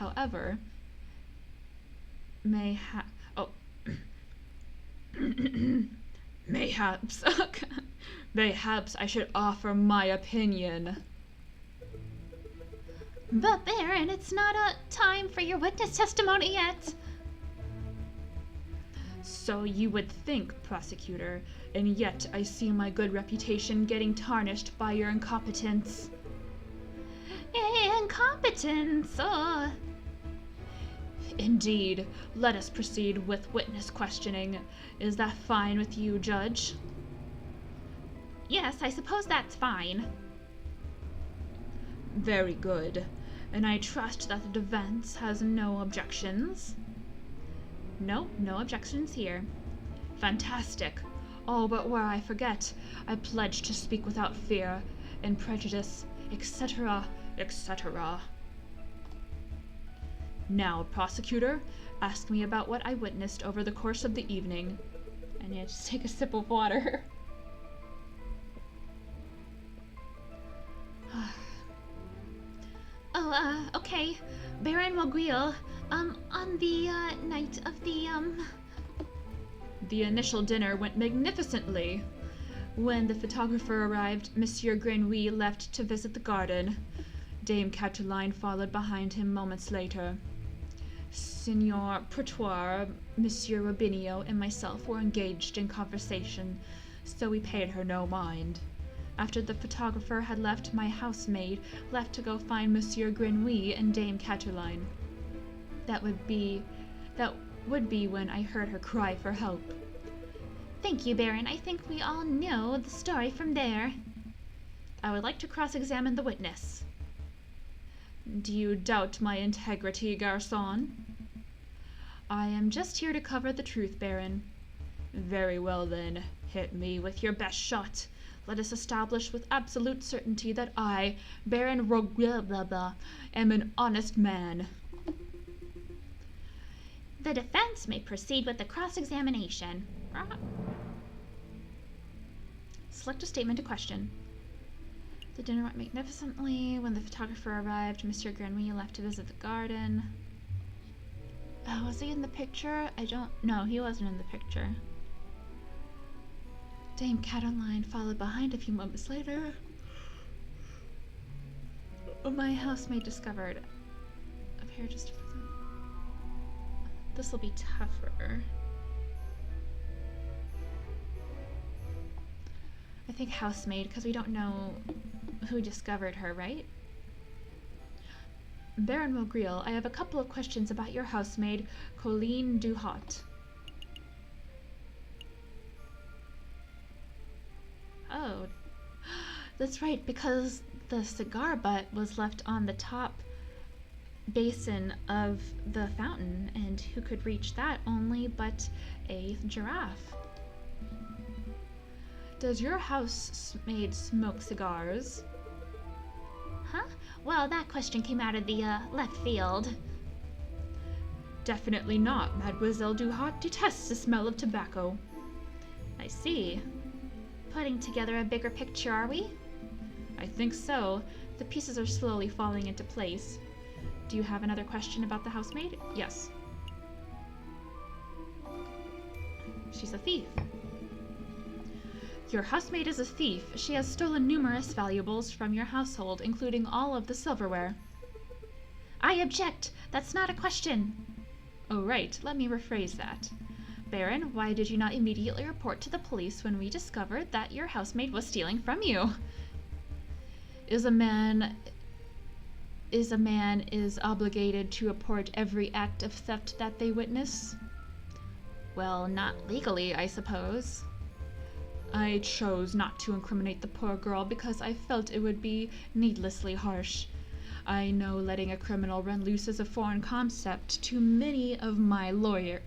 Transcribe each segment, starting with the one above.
However, mayhaps I should offer my opinion. But Baron, it's not a time for your witness testimony yet. So you would think, prosecutor, and yet I see my good reputation getting tarnished by your incompetence. Incompetence? Oh. Indeed. Let us proceed with witness questioning. Is that fine with you, Judge? Yes, I suppose that's fine. Very good. And I trust that the defense has no objections? No objections here. Fantastic. Oh, but where I forget, I pledge to speak without fear and prejudice, etc., etc. Now, prosecutor, ask me about what I witnessed over the course of the evening. I need to just take a sip of water. Okay. Baron Mogriel, on the night of The initial dinner went magnificently. When the photographer arrived, Monsieur Grenouille left to visit the garden. Dame Caterline followed behind him moments later. Signor Pretoire, Monsieur Robinio, and myself were engaged in conversation, so we paid her no mind. After the photographer had left, my housemaid left to go find Monsieur Grenouille and Dame Caterline. That would be when I heard her cry for help. Thank you, Baron. I think we all know the story from there. I would like to cross-examine the witness. Do you doubt my integrity, garçon? I am just here to cover the truth, Baron. Very well then, hit me with your best shot. Let us establish with absolute certainty that I, Baron Rogue, am an honest man. The defense may proceed with the cross-examination. Select a statement to question. The dinner went magnificently. When the photographer arrived, Monsieur Grenouille left to visit the garden. Was he in the picture? No, he wasn't in the picture. Dame Caterline followed behind a few moments later. My housemaid discovered up here just for the... This will be tougher. I think housemaid, because we don't know who discovered her, right? Baron Mogriel, I have a couple of questions about your housemaid, Colleen Duhot. Oh, that's right, because the cigar butt was left on the top basin of the fountain, and who could reach that? Only but a giraffe. Does your housemaid smoke cigars? Huh? Well, that question came out of the left field. Definitely not. Mademoiselle Duhot detests the smell of tobacco. I see. Putting together a bigger picture, are we? I think so. The pieces are slowly falling into place. Do you have another question about the housemaid? Yes. She's a thief. Your housemaid is a thief. She has stolen numerous valuables from your household, including all of the silverware. I object. That's not a question. Oh, right. Let me rephrase that. Baron, why did you not immediately report to the police when we discovered that your housemaid was stealing from you? Is a man obligated to report every act of theft that they witness? Well, not legally, I suppose. I chose not to incriminate the poor girl because I felt it would be needlessly harsh. I know letting a criminal run loose is a foreign concept to many of my lawyer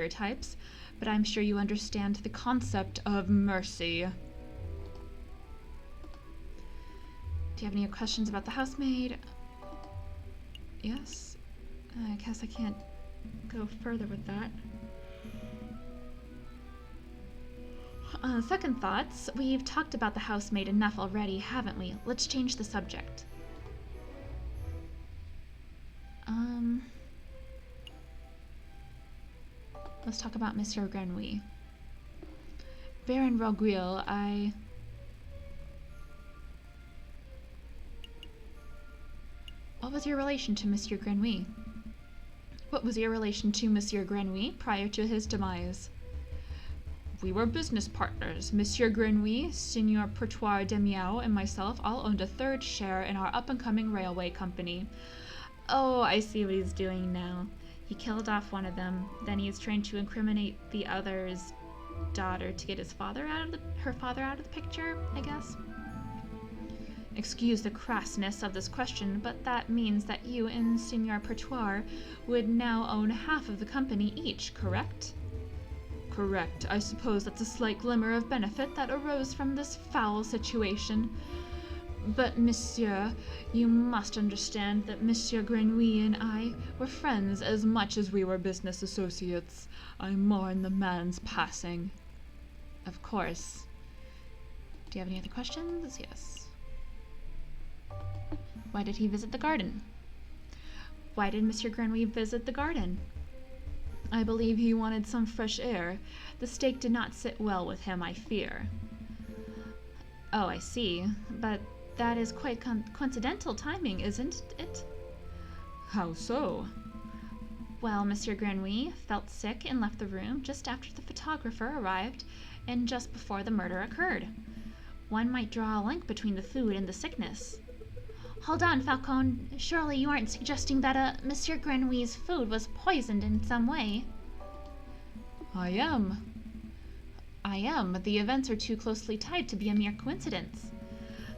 types, but I'm sure you understand the concept of mercy. Do you have any questions about the housemaid? Yes? I guess I can't go further with that. Second thoughts. We've talked about the housemaid enough already, haven't we? Let's change the subject. let's talk about Monsieur Grenouille. Baron Roguil, What was your relation to Monsieur Grenouille? What was your relation to Monsieur Grenouille prior to his demise? We were business partners. Monsieur Grenouille, Signor Pertois de Miao, and myself all owned a third share in our up-and-coming railway company. Oh, I see what he's doing now. He killed off one of them, then he's trying to incriminate the other's daughter to get her father out of the picture, I guess. Excuse the crassness of this question, but that means that you and Signor Pertois would now own half of the company each, correct? Correct. I suppose that's a slight glimmer of benefit that arose from this foul situation. But, monsieur, you must understand that Monsieur Grenouille and I were friends as much as we were business associates. I mourn the man's passing. Of course. Do you have any other questions? Yes. Why did he visit the garden? Why did Monsieur Grenouille visit the garden? I believe he wanted some fresh air. The steak did not sit well with him, I fear. Oh, I see. But that is quite coincidental timing, isn't it? How so? Well, Monsieur Grenouille felt sick and left the room just after the photographer arrived and just before the murder occurred. One might draw a link between the food and the sickness. Hold on, Falcon. Surely you aren't suggesting that Monsieur Grenouille's food was poisoned in some way? I am. The events are too closely tied to be a mere coincidence.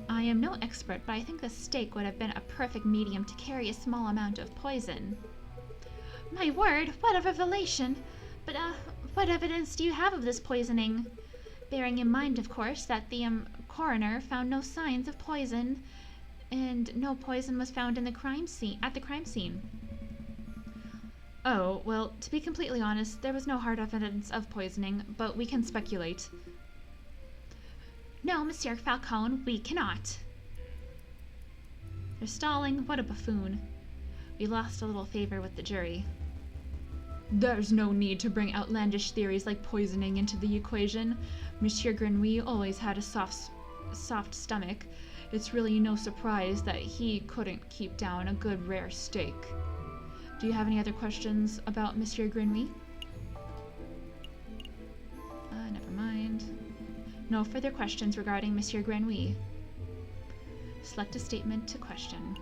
I am no expert, but I think the steak would have been a perfect medium to carry a small amount of poison. My word, what a revelation! But, what evidence do you have of this poisoning? Bearing in mind, of course, that the, coroner found no signs of poison, and no poison was found at the crime scene. Oh, well, to be completely honest, there was no hard evidence of poisoning, but we can speculate. No, Monsieur Falcon, we cannot. They're stalling? What a buffoon. We lost a little favor with the jury. There's no need to bring outlandish theories like poisoning into the equation. Monsieur Grenouille always had a soft stomach. It's really no surprise that he couldn't keep down a good rare steak. Do you have any other questions about Monsieur Grenouille? Never mind. No further questions regarding Monsieur Grenouille. Select a statement to question.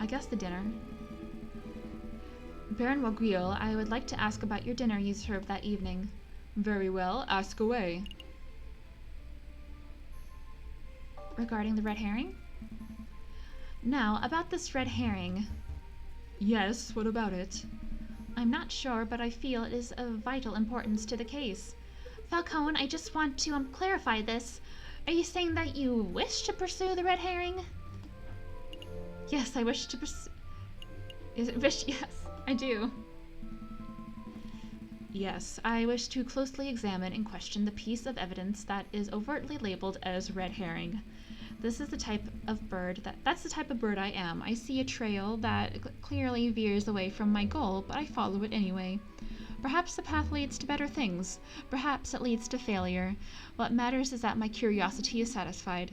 I guess the dinner. Baron Roguil, I would like to ask about your dinner you served that evening. Very well, ask away. Regarding the red herring? Now, about this red herring. Yes, what about it? I'm not sure, but I feel it is of vital importance to the case. Falcon, I just want to clarify this. Are you saying that you wish to pursue the red herring? Yes, I wish to pursue... Yes, I do. Yes, I wish to closely examine and question the piece of evidence that is overtly labeled as red herring. This is the type of bird that's the type of bird I am. I see a trail that clearly veers away from my goal, but I follow it anyway. Perhaps the path leads to better things. Perhaps it leads to failure. What matters is that my curiosity is satisfied.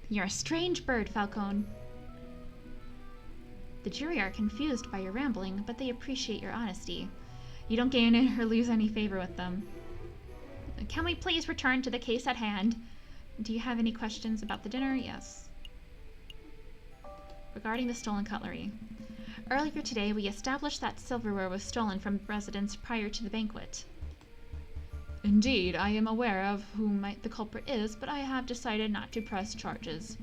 You're a strange bird, Falcon. The jury are confused by your rambling, but they appreciate your honesty. You don't gain or lose any favor with them. Can we please return to the case at hand? Do you have any questions about the dinner? Yes. Regarding the stolen cutlery. Earlier today, we established that silverware was stolen from the residence prior to the banquet. Indeed, I am aware of whom the culprit is, but I have decided not to press charges.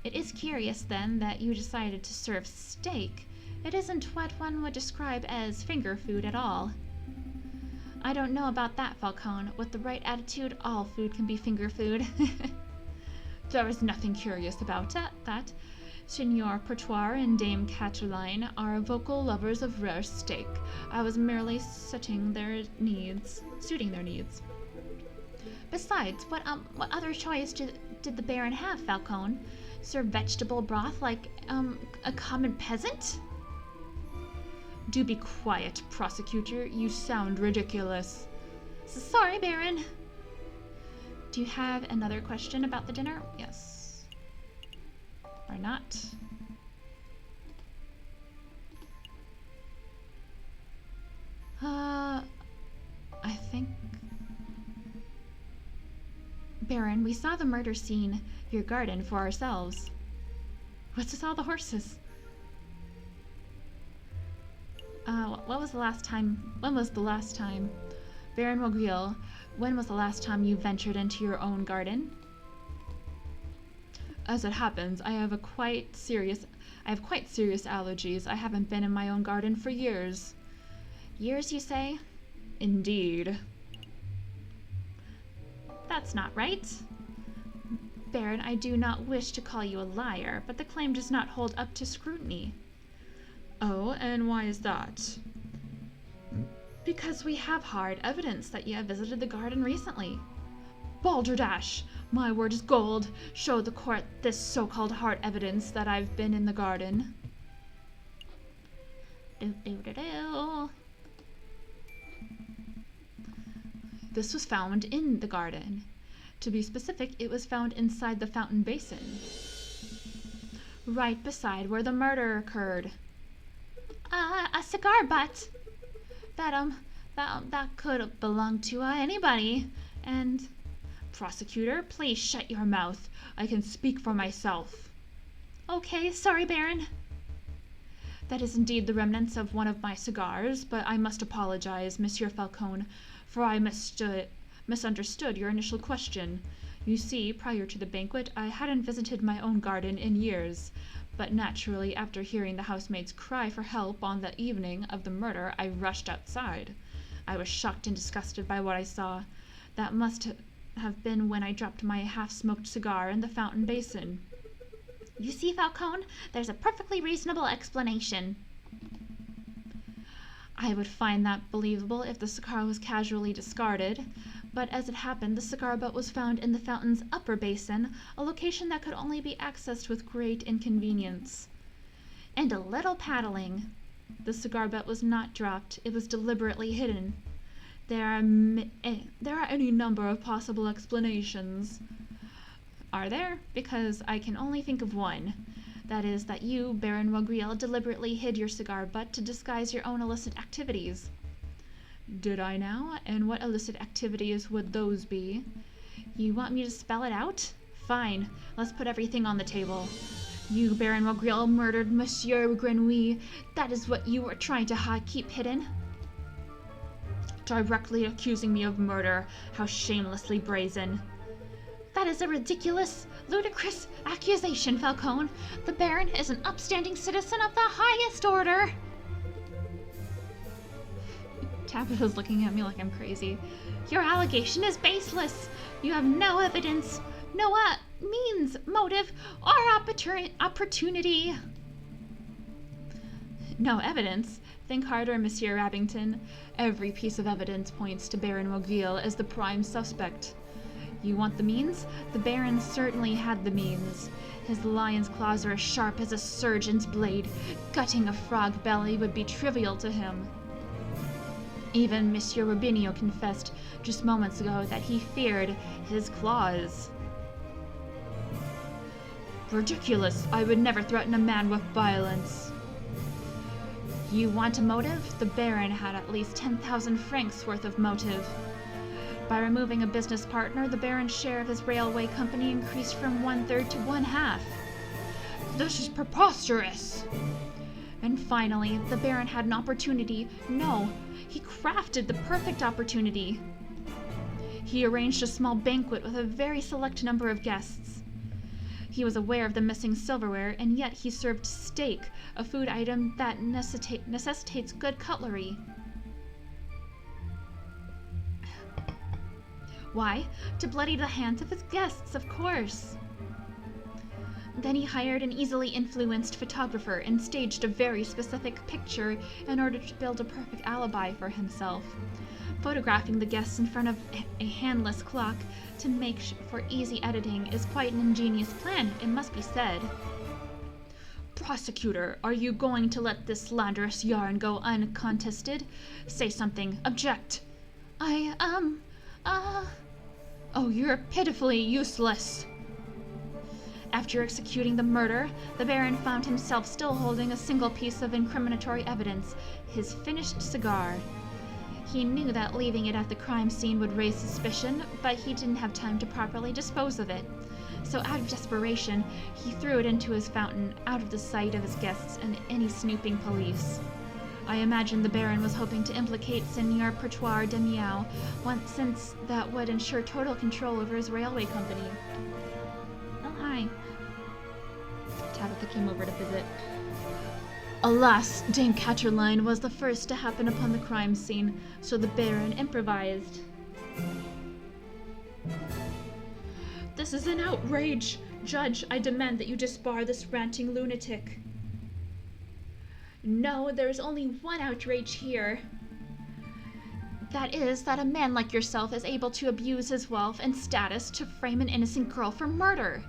It is curious, then, that you decided to serve steak. It isn't what one would describe as finger food at all. I don't know about that, Falcon. With the right attitude, all food can be finger food. There is nothing curious about that. Signor Pertois and Dame Caterline are vocal lovers of rare steak. I was merely suiting their needs. Besides, what other choice did the Baron have, Falcon? Serve vegetable broth like a common peasant? Do be quiet, prosecutor. You sound ridiculous. Sorry, Baron. Do you have another question about the dinner? Yes. Or not? I think... Baron, we saw the murder scene, your garden, for ourselves. What's with all the horses? When was the last time, Baron Wogriel, when was the last time you ventured into your own garden? As it happens, I have quite serious allergies. I haven't been in my own garden for years. Years, you say? Indeed. That's not right. Baron, I do not wish to call you a liar, but the claim does not hold up to scrutiny. Oh, and why is that? Because we have hard evidence that you have visited the garden recently. Balderdash! My word is gold. Show the court this so-called hard evidence that I've been in the garden. This was found in the garden. To be specific, it was found inside the fountain basin. Right beside where the murder occurred. A cigar butt. That could belong to anybody. And... Prosecutor, please shut your mouth. I can speak for myself. Okay, sorry, Baron. That is indeed the remnants of one of my cigars, but I must apologize, Monsieur Falcon, for I misunderstood your initial question. You see, prior to the banquet, I hadn't visited my own garden in years, but naturally, after hearing the housemaid's cry for help on the evening of the murder, I rushed outside. I was shocked and disgusted by what I saw. That must have been when I dropped my half-smoked cigar in the fountain basin. You see, Falcon, there's a perfectly reasonable explanation. I would find that believable if the cigar was casually discarded, but as it happened, the cigar butt was found in the fountain's upper basin, a location that could only be accessed with great inconvenience. And a little paddling. The cigar butt was not dropped, it was deliberately hidden. There are any number of possible explanations. Are there? Because I can only think of one. That is that you, Baron Wogriel, deliberately hid your cigar butt to disguise your own illicit activities. Did I now? And what illicit activities would those be? You want me to spell it out? Fine. Let's put everything on the table. You, Baron Wogriel, murdered Monsieur Grenouille. That is what you were trying to keep hidden? Directly accusing me of murder. How shamelessly brazen. That is a ridiculous, ludicrous accusation, Falcon. The Baron is an upstanding citizen of the highest order. Tabitha's looking at me like I'm crazy. Your allegation is baseless. You have no evidence, no means, motive, or opportunity. No evidence? Think harder, Monsieur Rabbington. Every piece of evidence points to Baron Wogriel as the prime suspect. You want the means? The Baron certainly had the means. His lion's claws are as sharp as a surgeon's blade. Gutting a frog belly would be trivial to him. Even Monsieur Rubinio confessed just moments ago that he feared his claws. Ridiculous! I would never threaten a man with violence. You want a motive? The Baron had at least 10,000 francs worth of motive. By removing a business partner, the Baron's share of his railway company increased from 1/3 to 1/2. This is preposterous! And finally, the Baron had an opportunity. No, he crafted the perfect opportunity. He arranged a small banquet with a very select number of guests. He was aware of the missing silverware, and yet he served steak, a food item that necessitates good cutlery. Why? To bloody the hands of his guests, of course. Then he hired an easily influenced photographer and staged a very specific picture in order to build a perfect alibi for himself. Photographing the guests in front of a handless clock to make for easy editing is quite an ingenious plan, it must be said. Prosecutor, are you going to let this slanderous yarn go uncontested? Say something. Object. Oh, you're pitifully useless. After executing the murder, the Baron found himself still holding a single piece of incriminatory evidence, his finished cigar. He knew that leaving it at the crime scene would raise suspicion, but he didn't have time to properly dispose of it. So out of desperation, he threw it into his fountain, out of the sight of his guests and any snooping police. I imagine the Baron was hoping to implicate Seigneur Pertois de Miao, since that would ensure total control over his railway company. Oh, hi. Tabitha came over to visit. Alas, Dame Caterline was the first to happen upon the crime scene, so the Baron improvised. This is an outrage! Judge, I demand that you disbar this ranting lunatic. No, there is only one outrage here. That is that a man like yourself is able to abuse his wealth and status to frame an innocent girl for murder.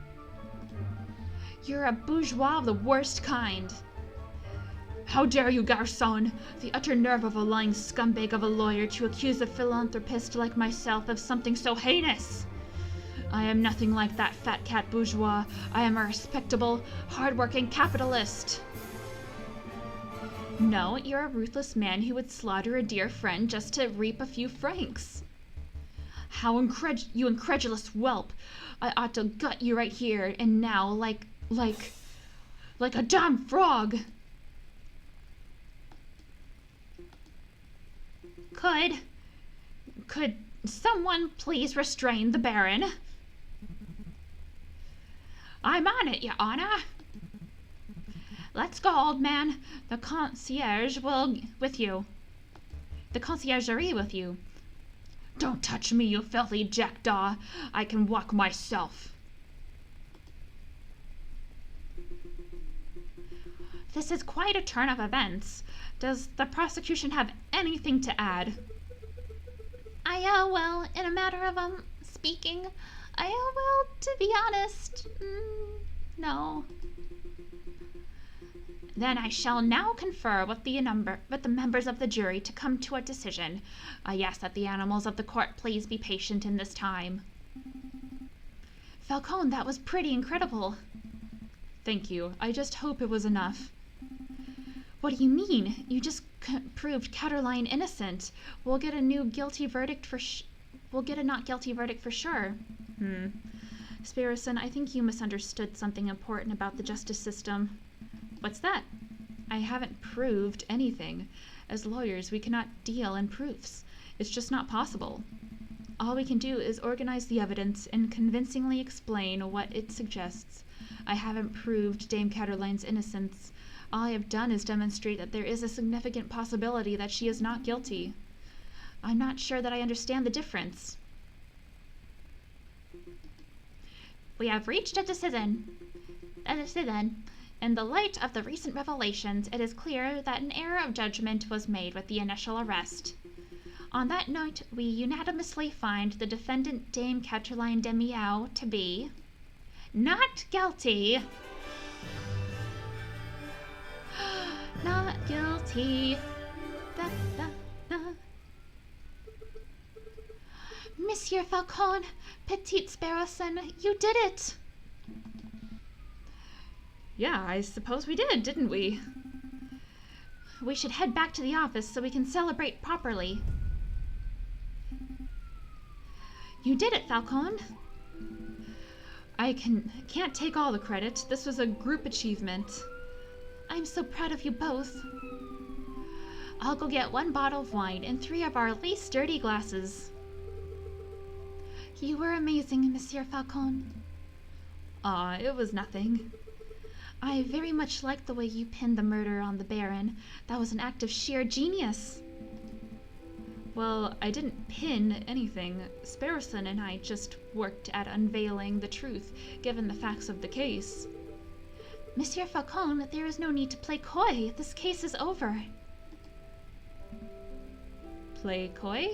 You're a bourgeois of the worst kind. How dare you, garçon! The utter nerve of a lying scumbag of a lawyer to accuse a philanthropist like myself of something so heinous! I am nothing like that fat cat bourgeois. I am a respectable, hard-working capitalist. No, you're a ruthless man who would slaughter a dear friend just to reap a few francs. How you incredulous whelp! I ought to gut you right here and now, like a damn frog. Could someone please restrain the Baron? I'm on it, Your Honor. Let's go, old man. The conciergerie with you. Don't touch me, you filthy jackdaw. I can walk myself. This is quite a turn of events. Does the prosecution have anything to add? Well, in a matter of, speaking, to be honest, no. Then I shall now confer with the members of the jury to come to a decision. I ask that the animals of the court please be patient in this time. Falcon, that was pretty incredible. Thank you. I just hope it was enough. What do you mean? You just proved Caterline innocent. We'll get a not guilty verdict for sure. Sparrowson, I think you misunderstood something important about the justice system. What's that? I haven't proved anything. As lawyers, we cannot deal in proofs. It's just not possible. All we can do is organize the evidence and convincingly explain what it suggests. I haven't proved Dame Caterline's innocence. All I have done is demonstrate that there is a significant possibility that she is not guilty. I'm not sure that I understand the difference. We have reached a decision. In the light of the recent revelations, it is clear that an error of judgment was made with the initial arrest. On that note, we unanimously find the defendant, Dame Caterline de Miao, to be not guilty. Not guilty. Da, da, da. Monsieur Falcon, Petite Sparrowson, you did it! Yeah, I suppose we did, didn't we? We should head back to the office so we can celebrate properly. You did it, Falcon. I can't take all the credit. This was a group achievement. I'm so proud of you both. I'll go get 1 bottle of wine and 3 of our least dirty glasses. You were amazing, Monsieur Falcon. It was nothing. I very much liked the way you pinned the murder on the Baron. That was an act of sheer genius. Well, I didn't pin anything. Sparrowson and I just worked at unveiling the truth, given the facts of the case. Monsieur Falcon, there is no need to play coy. This case is over. Play coy?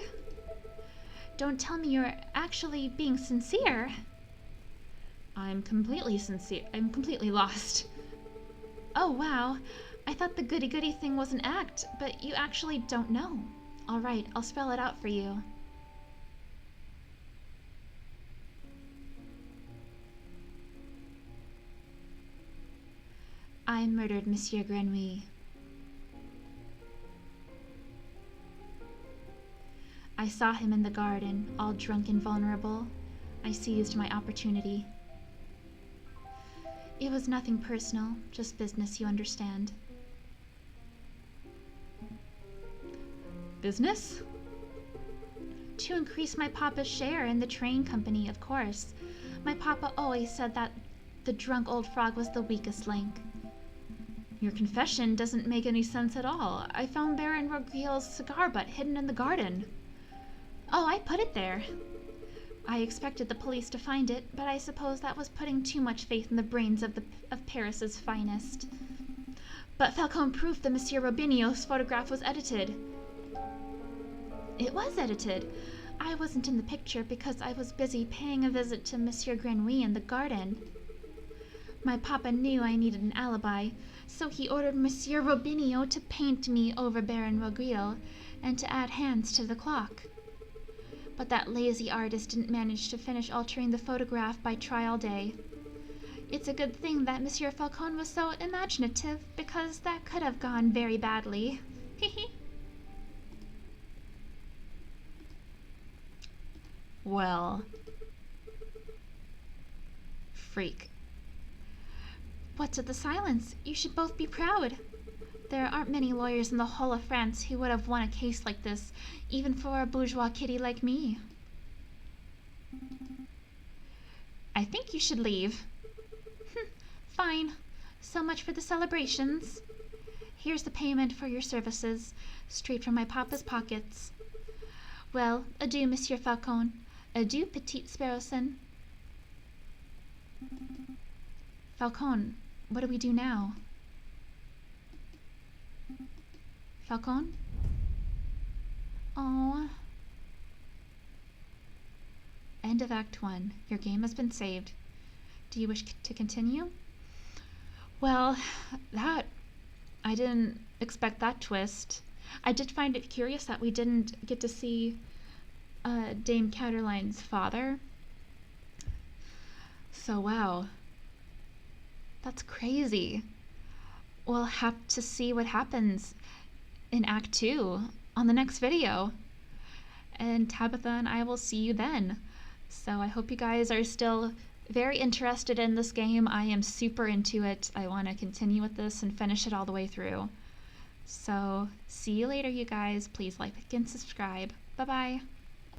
Don't tell me you're actually being sincere. I'm completely sincere. I'm completely lost. Oh, wow. I thought the goody-goody thing was an act, but you actually don't know. All right, I'll spell it out for you. I murdered Monsieur Grenouille. I saw him in the garden, all drunk and vulnerable. I seized my opportunity. It was nothing personal, just business, you understand. Business? To increase my papa's share in the train company, of course. My papa always said that the drunk old frog was the weakest link. Your confession doesn't make any sense at all. I found Baron Roguille's cigar butt hidden in the garden. Oh, I put it there. I expected the police to find it, but I suppose that was putting too much faith in the brains of Paris's finest. But Falcon proved that Monsieur Robinio's photograph was edited. It was edited. I wasn't in the picture because I was busy paying a visit to Monsieur Grenouille in the garden. My papa knew I needed an alibi, so he ordered Monsieur Robinio to paint me over Baron Roguille and to add hands to the clock. But that lazy artist didn't manage to finish altering the photograph by trial day. It's a good thing that Monsieur Falcon was so imaginative, because that could have gone very badly. Hehe. Well, freak. What's with the silence? You should both be proud. There aren't many lawyers in the whole of France who would have won a case like this, even for a bourgeois kitty like me. I think you should leave. Fine. So much for the celebrations. Here's the payment for your services, straight from my papa's pockets. Well, adieu, Monsieur Falcon. Adieu, petite Sparrowson. Falcon, what do we do now? Falcon? Oh. End of Act 1. Your game has been saved. Do you wish to continue? Well, I didn't expect that twist. I did find it curious that we didn't get to see Dame Caterline's father. So, wow. That's crazy. We'll have to see what happens in Act 2 on the next video. And Tabitha and I will see you then. So I hope you guys are still very interested in this game. I am super into it. I want to continue with this and finish it all the way through. So see you later, you guys. Please like and subscribe. Bye-bye.